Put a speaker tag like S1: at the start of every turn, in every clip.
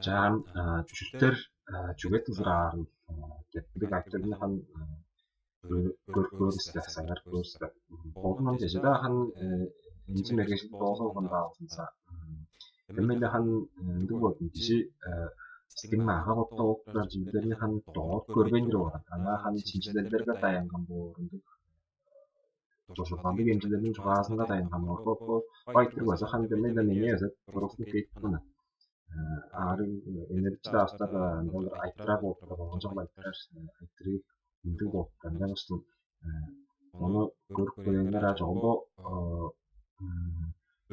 S1: Жаан жүжигтэр жүгээд зраарын гэдэг активны хан көрөөс засаар көрөөс болмон дэжда хан инженерийн доосоо гандаалсан. Эмээлээ хан дүгод жишээ стигмаага боттоо жимдэрний хан доод көрбэн рүү ана хан шинжилэлдэргээ даянган буурдаг. Жошофамбиг инженерийн жугаасанга даянган боотоо байтэр баса хан эмээлээ нэгэсэт профны кейтмана. Арын энерги астар нэлэр айтраг боотоо онжоо байтраш айтрыг индэг боотоо нэмэстэн оны көргөнээр ажооло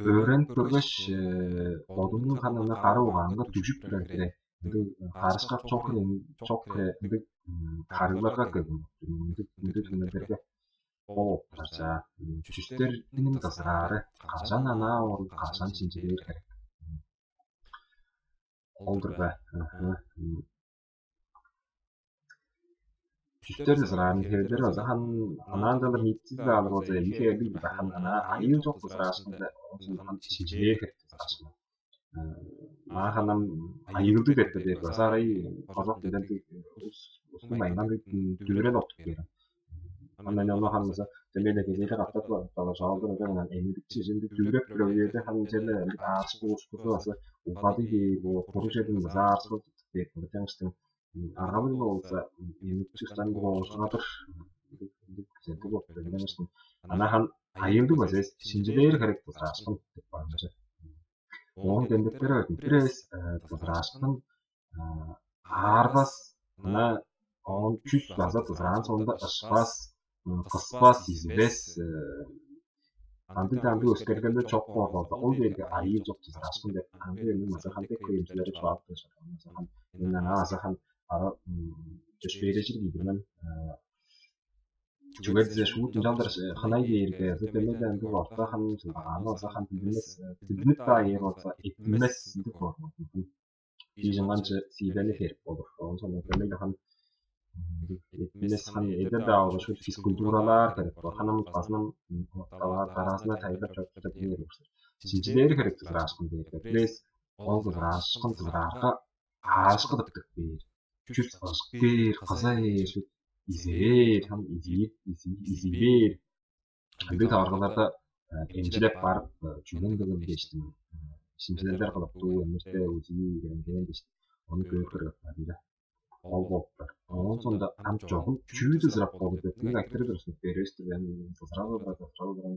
S1: өөрөнд бүргэж бодомны ханана гаруугаанга түжиг бүрээ нэг харсгах чокрэ нэг харилага гэдэг нэг нэргээ оо за жүжигтэр нэг тасраарэ гашаанаа уу гашаан шинжээр хэрэг олдорга жүжигтэр зрааны хэвээр хан анаандаа нийцэл алгуу зэ ихээ би бахан ана аюу жок зраасан хан шинжээр хэрэг зраасан ханам аюулгүй гэдэг басарай голох гэдэг усны маягаар дүрэн отгоо. Анаа нөө хамсаа тэмээлэг хэлээ гатдаг байна. Шаалдар нэг энерги шинж дүрэг проект хан зэлээ ааспуус бас угаадыг project-ын заарсууд гэдэг тэмцэн аргамын болса энерги стандарт гооснаатар гэдэг болдог. Анаа хан аюулгүй бас шинжээр хэрэг тусаасан гэдэг байна. Он дэмдэрээр интерес тусаасан арбас на он чуть назад зраан сонда ашпас каспас извес андын өскөргөндө чок болоод ол дээр аюу жок тусаасан дээр андын масахан tek хэмжлэр чааптай шахсан энэ наасахан ара төшөөж иргэн жүгээд шууд жандар ханай иргээ зэтэмээд анги ортохан анаасахан тэднэт тааяроса итмэс гэдэг болно. Ийжэнганч сивэлэ хэр болох. Онцон тэмээд хан итмэс хан эдэдаа шууд физкультуралаар хэрэг ханам баснам тараасна тайлбарч чаддаг юм уу. Шинжилээр хэрэг зраасан дээр пресс ол зраасан зрааха аашгаддаг бий. Чүс асгээр хасаа изээ там изээ бид аргаларда эмчилэг бар жүгэн гэдэг дэжтэн шинжилэлээр голобдуу юмэртэй үзье гэнэ дэжт оны гөрхөр байна. Олгоотар онцонд амт жоохон чүйдэл зрап болдог нэг актер дөрөсөн дээрээс байна цасраагаар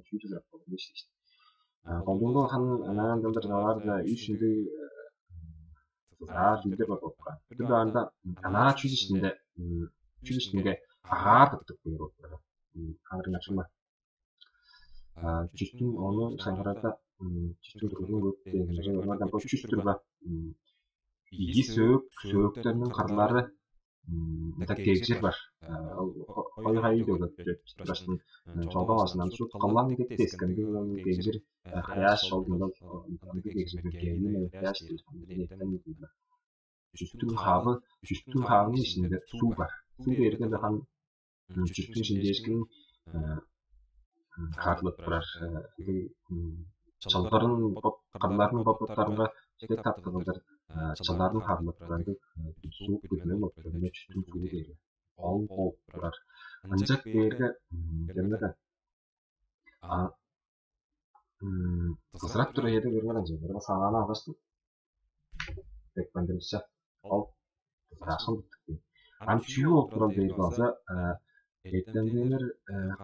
S1: чүйдэл зрап болдог шүү дээ. Голдондоо хан анаан дээр наваар иш нэг зүйлэр болдог. Тэр даанда анаа чүйдэлэндээ чүйдэлэндээ агаар гэдэг юм байна. Хангар начма жижиг оноо сангарада жижиг дөрвөөтэй нэг надад болчихсон ба söökтернэн харлаараа мэдээ гэжэр бар. Хоёр хайд өгдөг. Тэрсэн жолоос намшууд голлан гэдэг дэскэн гэжэр хаяаш шууд нэг гэжэр гэнэ хаяаш гэдэг. Жижиг хааны шинээр сүү бар. Сүү эргэн хан жижиг шинжээсгэн хаалт барах чалбарын гарларын бодтарга тэгээд татгалаар чалбарын хаалт бараг сүү гэдэг нь өгч түүгээр ол барах анжаг дээр гэмнэ засраттэр яадаг гэрмэн зэрэг санаана агаас тэг пандемса ол засрасан гэдэг. Амч юу болрол дээр база эднэр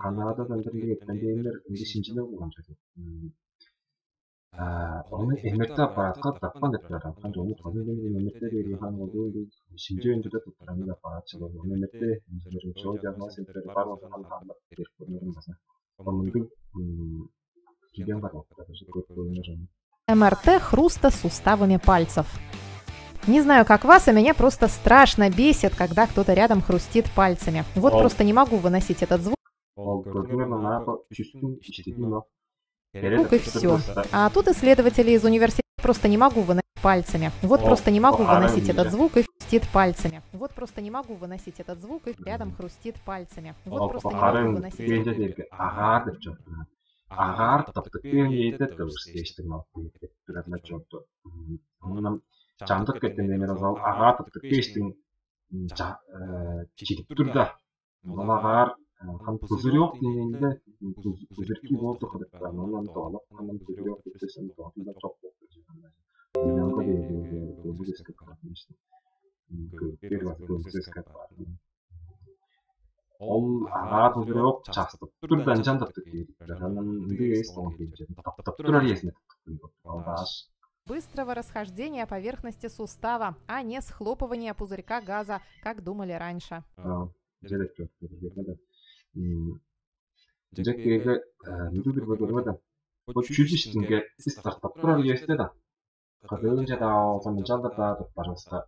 S1: Канадад амьдрэх эднэр ингэ шинжилгээ хийж байгаа. Оны эмэртэ баатгаад давхан гэдэг байна. Оны тооны эмэртээр хаан болов шинжээнд дэвтэр амиа баат шиг эмэртэ инженерийн шоу диагноз дээр баалгах хаалт дээр бүрэн басан. Оныг
S2: МРТ хруста суставами пальцев. Не знаю, как вас, а меня просто страшно бесит, когда кто-то рядом хрустит пальцами. Вот просто не могу выносить этот звук. И все. А тут исследователи из университета просто не могу выносить пальцами. Вот просто не могу выносить этот звук и хрустит пальцами. Вот просто не могу выносить этот звук и рядом хрустит пальцами. Вот просто не могу выносить этот звук.
S1: Агаар тавдаг. Тэгээд эдэд дөрсдэж байгаа юм. Çandık ettiğinde biraz ağa tuttuk geçtin çekip durdu. Olalar kan puzur yok dinleğinde puzur ki oldu kadar. Ondan doğalı kanın puzur yok desem doğalı çok oldu. Yanında bir risk kapatmıştım. Bir vakit risk kapatmıştım. Ol ağa puzur yok çastı. Durdan çandık dedik. Kanın bir son gelecek. Tap durar yesine.
S2: Быстрого расхождения поверхности сустава, а не схлопывания пузырька газа, как думали раньше.
S1: Жекеге нүдүр бөлөдө. Бу чүжүштүнгө стартап турар есте да. Кадыынча да озон жалда да барыста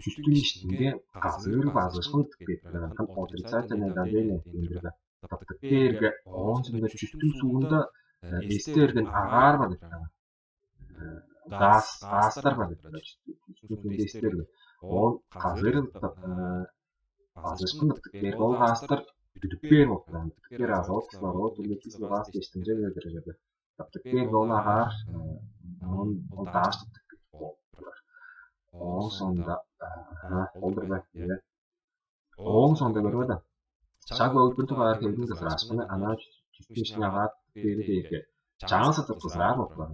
S1: чүстүштүнгө казыр базышкын тикпеттерен кан отрицательный давление индирде. Таптыкерге онсунда чүстүн суунда эстерден агар бар деп. Гастар бар деп. Чүстүн эстерде. Ол казыр базышкын тикпет ол гастар Тükür oldu. Tükür azot, kislorod, uykisli gaz geçtiğince öldürücüdür. Tükür yolu ağır, onun dağıştı tükür oldular. Onun sonunda, oldur be, evet. Onun sonunda görmedi. Çak öldürdü var kelgin kızraşkını, ana tükür işine ağır tükürü değil ki. Çağın satıp kızrar oldular.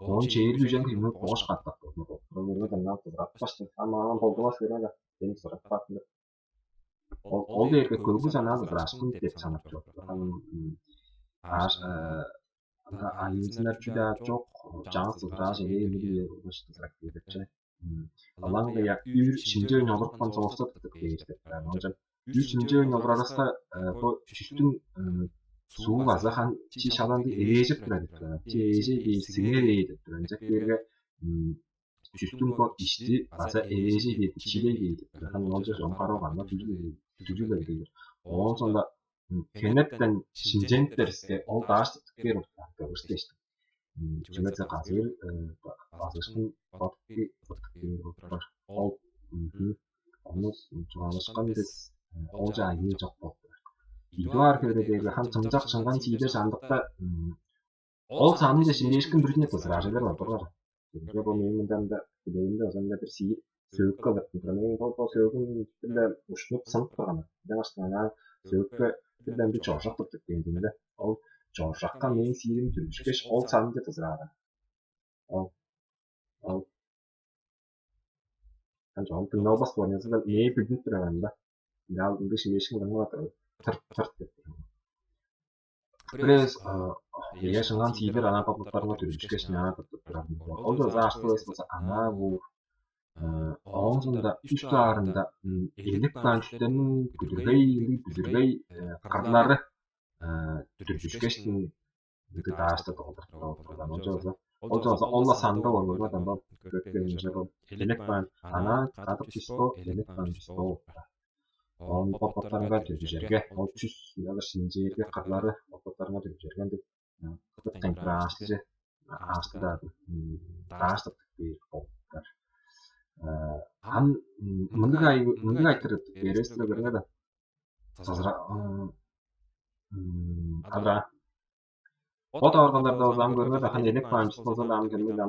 S1: Onun çeyir yüzen kıyımını boş katlat oldu. Görmedi, ondan kızrak başladı. Ama anam bolduğuma söylemedi. Benim sıra farklı. Ол жерге көбі жаңағы рашкын деп санап жүр. Айымсынар жүдә жоқ жаңсы раш еле ұлыштызырақ дедікші. Алаңда я үр шімде ойын олыртқан соғысты тұтып кейістеп. Үр шімде ойын олыр арасында жүштің суы ғазы хан чи шаланды ережіп тұрады. Чи ережі бейсіңер ейді. Түрінжектерге жүстүн ко ишти баса эрежи деп чиле дейт. Хан олжа жомгаро гана түзүлөр дейт. Онун сонда кенеттен Шинжентерске ол дашты тикер көрсөтүштү. Жумetse казыр базышкын батки бар. Ол онус чуганышкан дес ол жайы жок болду. Идуар кередеги хан чымжак чынган чийде жандыкта ол санында шимешкин бүрүнө кызражылар бар. Çünkü bu mümkünden de bileyim de o zaman da bir şey söğüt kalır. Çünkü bu söğütün bir de uçluk sınıf var ama. Bir de aslında söğütte birden bir çarşak tuttuk dediğimde o çarşakka neyin sihirin türmüşkeş ol sanınca tızırağına. Ol. Yani çoğun tınnağı bas var yazı da neyi bildiğin türemende. Bir aldığında şimdi eşkin var tırt dedi. Biraz yaşanan sihirir ana paplıklarına türmüşkeş ne anlatıp durardı. O da zaten aslında ana bu Oğuzunda üst ağrında ellik planşütlerin güdürgey kartları türbüşkeştin dağışta doldurdu. O da olla sanda olur da bu gökdelince bu ellik plan ana katıp pisto ellik plan pisto. Onun popotlarına türbüşerge o çüz ya da sincerge kartları popotlarına türbüşergen de kıtıp temperastı da dağışta bir poplar. Han munduk aytırıp berestire görmedi. Sazra adra o da organlarda o zaman görmedi. Han elek fancısı o zaman görmedi.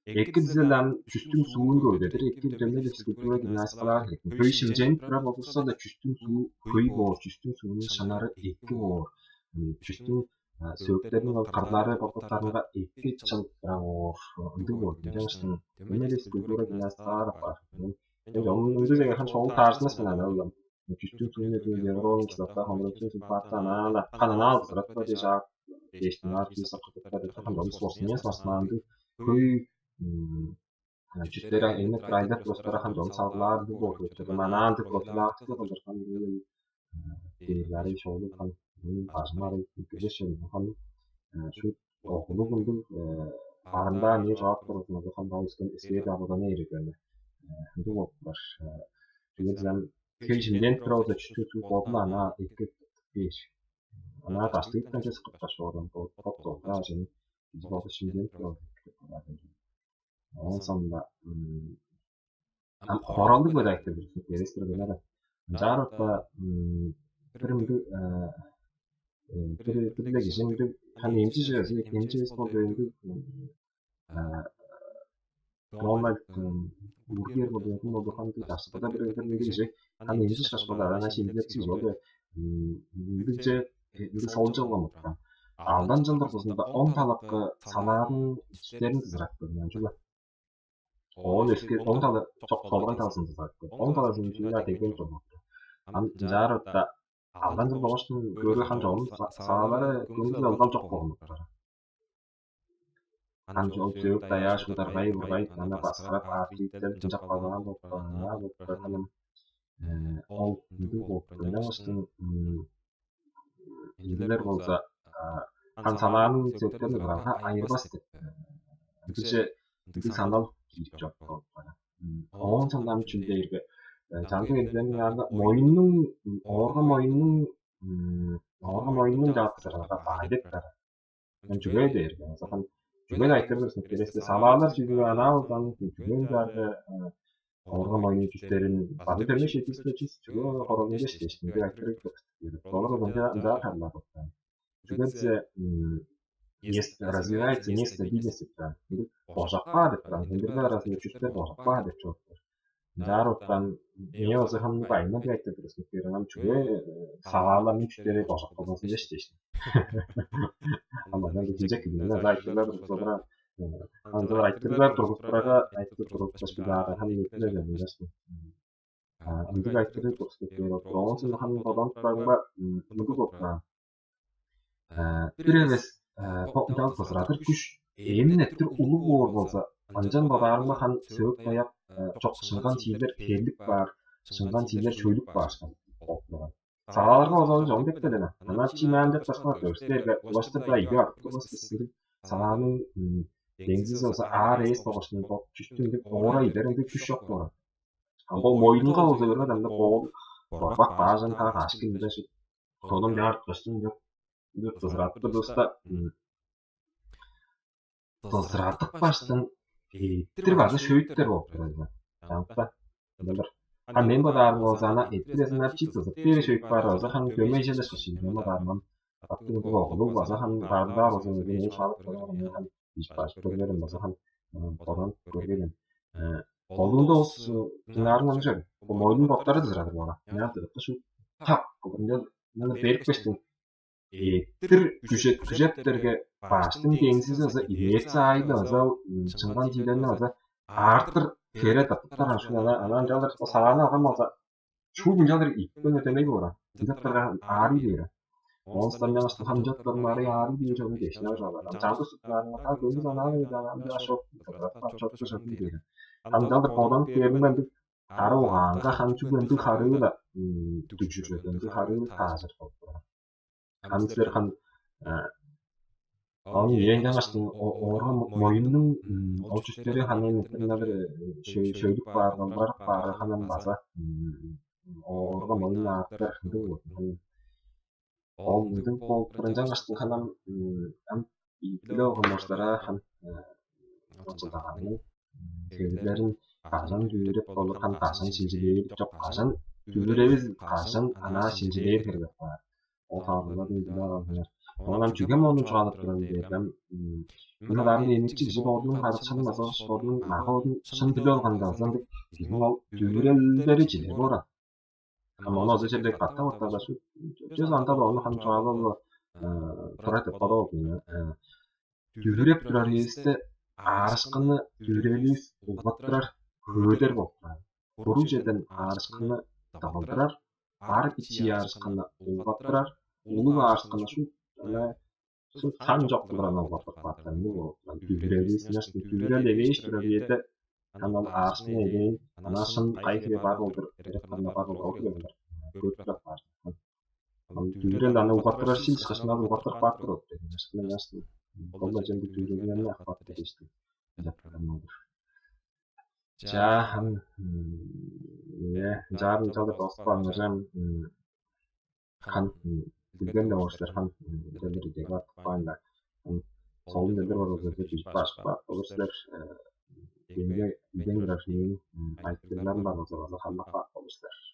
S1: Ekki dizilen çüstüm suğun gövdedir. Ekki dönemde psikolojiye gimnastikalar hekim. Köy şimceğin pırap olursa da çüstüm suğu köy boğur. Çüstüm suğunun şanarı ekki boğur. Çüstüm söğütlerin kartları popotlarında ekki çalıptırar. Öndü boğur. Demiştim. Dönemde psikolojiye gimnastikalar var. Onun öndüzege han çoğun tarzınız falan öyle. Çüstüm suğun ödüğü devron kitaplar hamurutun süfatlarına kanına aldı. Sıratla deja geçtiğin artıysa kıtıklar etti. Han da sorsun sarslandı. Köy Çüstleri eline krayda dostlara han donu sağlardı boğdu. Manandı profilaktik olurken böyle değerleri çoğulu kan başmarı güreşen han şu okulu buldum aranda ne rahat tarafına bakan bağıştan eskiye dağıda ne eriklerdi. Bu var. Yüzden köyümden kralda çüstü su kopla ana iki bir. Ana taştıktan çok sıkıntı şuradan top da şimdi biz bu şimdiden kralda. Ondan sonra хоралды бödäkde bir berestire gönere. Jarapda birimdi Türle gişin hani emci jezi, emci sporlarında normal burger modunda olduğu kan bir aslında bir İngilizce hani emci şaşmalar ana şeyler çiz oldu. İngilizce bir solcu olamadı. Aldan жылдар тосында 10 талапқа саланың үстерін тызырақты. Onun eski 10 talı çok kolay talsın tızıraқты. 10 talasın içinde tekrar çoğunluktu. Jarıtta aldan жылда оштың көрі хан жоғын салалары көңілді алдан çok болмақты. Хан жол сөйіп дая шударғай бұрғай нана басқарап артиттер жақ қалған болыпты. Ханым ол үді болыпты. Мен оштың ilgiler bolsa han sananın söklerini bırakha ayırbas dep. Bizi sanal kiyip çok bana. Onun sandan için değilge. Canlı edilen yani orga moyunun cevaplarına faydet var. Ben cüge değilge. Zaten cüge de ayıktırırsın. Kereste sanalar cüge ana oldan cüge de orga moyunun cüstlerin bazı terme şekilde çiz cüge horonu geçti. Şimdi ayıktırırsın. Sonra da önce karlar. Cüge развивается нестабильность экрана. Божаққа деп тұрады. Ендерді арасында чүштер божаққа деп жоқтыр. Жарықтан не өзі ханның байына да айтты дұрысын керінам чүге салаларының чүштері божаққа болсын дешті ішті. Ama ben de diyecek gibi ne ayıttılar sonra ancalar ayıttılar turgutlara ayıttı turgutlar bir daha hani yetkiler yapıyorsun. Ancalar ayıttılar turgutlar Fransız hanım baban turgutlar mutlu oldular. Biraz toplumdan fırsatır güç emin ettir ulu boğur bolsa ancan babarına han söğüp dayak çok şıngan çiğler terlik var şıngan çiğler çöylük var sağlarga ozan жон деп келеді ана чиман деп ташкан көрстерге улаштырда иге артып улаштырды сағанын деңгіз болса а рейс болғышын топ жүштің деп оңора идерінде күш жоқ болған бұл мойынға олза берген адамда бол борбақ бажын тағы ашкын дешіп содан жарытқыштың деп тызыратты доста тызыратып баштың еттір базы шөйттер болып тұрады жаңықта хан мен бадарың олзана еттіресін әрчи тызып бері шөйт бар олза хан көмей желі шышын мен бадарынан аттың бұл оғылу база хан барда олзан өзіне шалып тұрған мен хан ешбаш көргенім база хан қорын көргенім қолыңды осы жинарынан жүр бұл мойдың боқтары тызыратыр бала мен атырықты шу тап бұлында беріп бештің еттір күжеттерге баштың деңсіз өзі иметсі айды өзі шыңған жиленін өзі артыр кере таптықтар анан жалдар сағаны алған болса шубын жалдар икпен өтемей бора дидақтарға ари бері оныстан мен аштың хан жаттарын ари бері жолын кешіне жалдар жалды сұттарына қа көзі ананы ашып шотты шотты бері хан жалдар қолдан керінменді ары оғанға хан чүгенді қарығы да түкшүршөтенді қарығы тазыр болып бора Hamsler kan onun yeniden açtığın orhan moyunun ölçüsleri hani neler şöylük var hanan baza orada moyun arttır bu onun bol pırıncan açtığın hanan hem ilgili olmuşlara han açıldağını sevgilerin kaçan düğürüp olur kan kaçan şincileyip çok kaçan düğüreviz kaçan ana şincileyip kirgip var o tarzda bilgiler alınır. Ondan çünkü onu çoğaltıran diyeceğim. Bunların yenilikçi bizim ordunun kardeşinin nasıl ordunun mahvolun şın dili olgandan sonra bizim o düğürelleri cilir ora. Ama onu az önce katta ortada şu söz anda da onu hani çoğalılı turat yapmadı olduğunu. Düğürep durar yeriste ağrışkını düğüreliyiz uğlattırar höder bokturar. Koruyuceden ağrışkını dağıldırar. Barıp içi ağrışkını uğlattırar. Ulu ağrışkını şu сан жоқтығынан алғатып баттан бұл дүбірелесін ашты дүбірелеге ештірі беті канал аршын егейін анашын қайтыге бар болдыр әрекқанына бар болдыр оқылығылар көріп бар дүбірел аны ұғаттырар сил шқышына ұғаттырып бар тұр өтті ашқының ашты бұл да жемді дүбірелгеніне ақпатты кешті жа жарым жалдып осыпан жам хан Bilgen de hoşlar han deleri de var falan solun deleri var o zaman hiç başka olurlar bilgen grafiğin ayetlerden var o zaman Allah olurlar